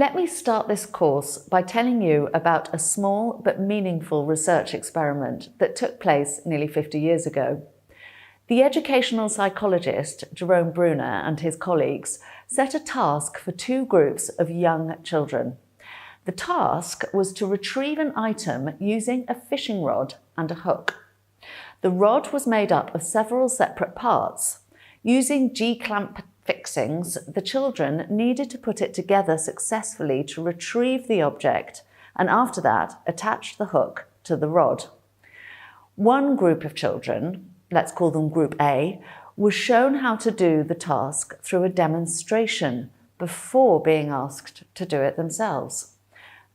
Let me start this course by telling you about a small but meaningful research experiment that took place nearly 50 years ago. The educational psychologist Jerome Bruner and his colleagues set a task for two groups of young children. The task was to retrieve an item using a fishing rod and a hook. The rod was made up of several separate parts. Using G-clamp fixings, the children needed to put it together successfully to retrieve the object, and after that, attach the hook to the rod. One group of children, let's call them Group A, was shown how to do the task through a demonstration before being asked to do it themselves.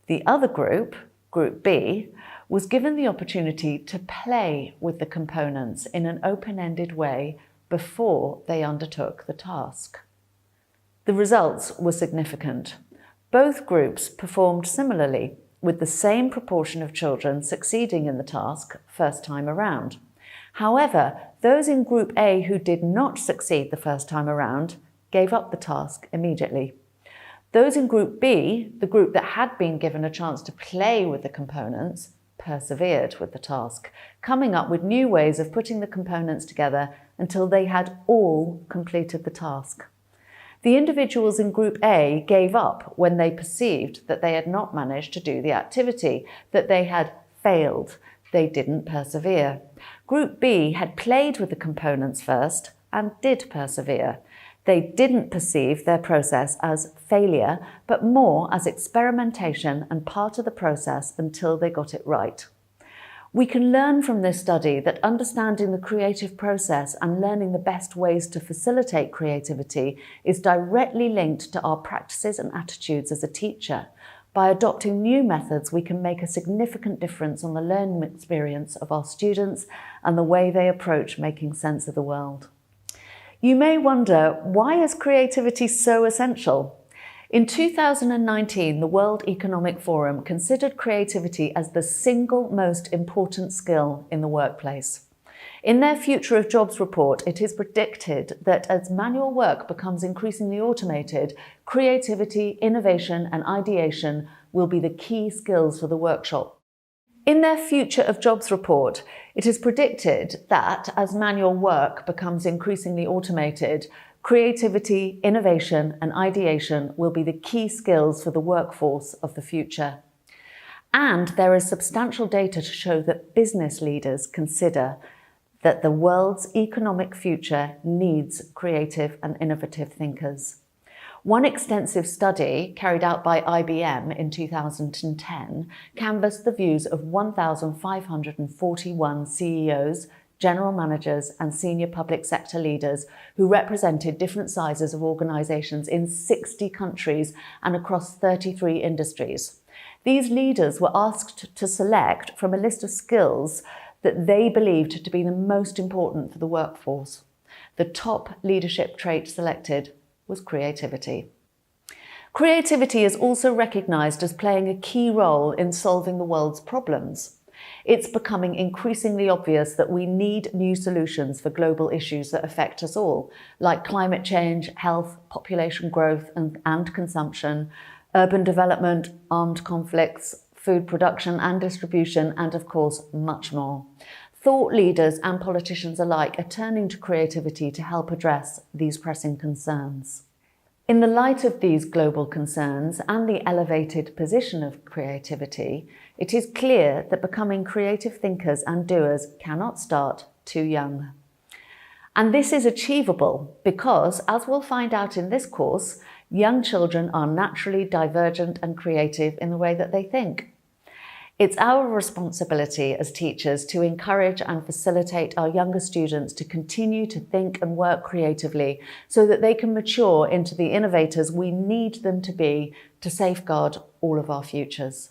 The other group, Group B, was given the opportunity to play with the components in an open-ended way before they undertook the task. The results were significant. Both groups performed similarly, with the same proportion of children succeeding in the task first time around. However, those in Group A who did not succeed the first time around gave up the task immediately. Those in Group B, the group that had been given a chance to play with the components, persevered with the task, coming up with new ways of putting the components together until they had all completed the task. The individuals in Group A gave up when they perceived that they had not managed to do the activity, that they had failed. They didn't persevere. Group B had played with the components first and did persevere. They didn't perceive their process as failure, but more as experimentation and part of the process until they got it right. We can learn from this study that understanding the creative process and learning the best ways to facilitate creativity is directly linked to our practices and attitudes as a teacher. By adopting new methods, we can make a significant difference on the learning experience of our students and the way they approach making sense of the world. You may wonder, why is creativity so essential? In 2019, the World Economic Forum considered creativity as the single most important skill in the workplace. In their Future of Jobs report, it is predicted that as manual work becomes increasingly automated, creativity, innovation, and ideation will be the key skills for the workshop. In their Future of Jobs report, it is predicted that as manual work becomes increasingly automated, creativity, innovation, and ideation will be the key skills for the workforce of the future. And there is substantial data to show that business leaders consider that the world's economic future needs creative and innovative thinkers. One extensive study carried out by IBM in 2010 canvassed the views of 1,541 CEOs, general managers, and senior public sector leaders who represented different sizes of organizations in 60 countries and across 33 industries. These leaders were asked to select from a list of skills that they believed to be the most important for the workforce. The top leadership trait selected was creativity. Creativity is also recognized as playing a key role in solving the world's problems. It's becoming increasingly obvious that we need new solutions for global issues that affect us all, like climate change, health, population growth and consumption, urban development, armed conflicts, food production and distribution, and of course, much more. Thought leaders and politicians alike are turning to creativity to help address these pressing concerns. In the light of these global concerns and the elevated position of creativity, it is clear that becoming creative thinkers and doers cannot start too young. And this is achievable because, as we'll find out in this course, young children are naturally divergent and creative in the way that they think. It's our responsibility as teachers to encourage and facilitate our younger students to continue to think and work creatively so that they can mature into the innovators we need them to be to safeguard all of our futures.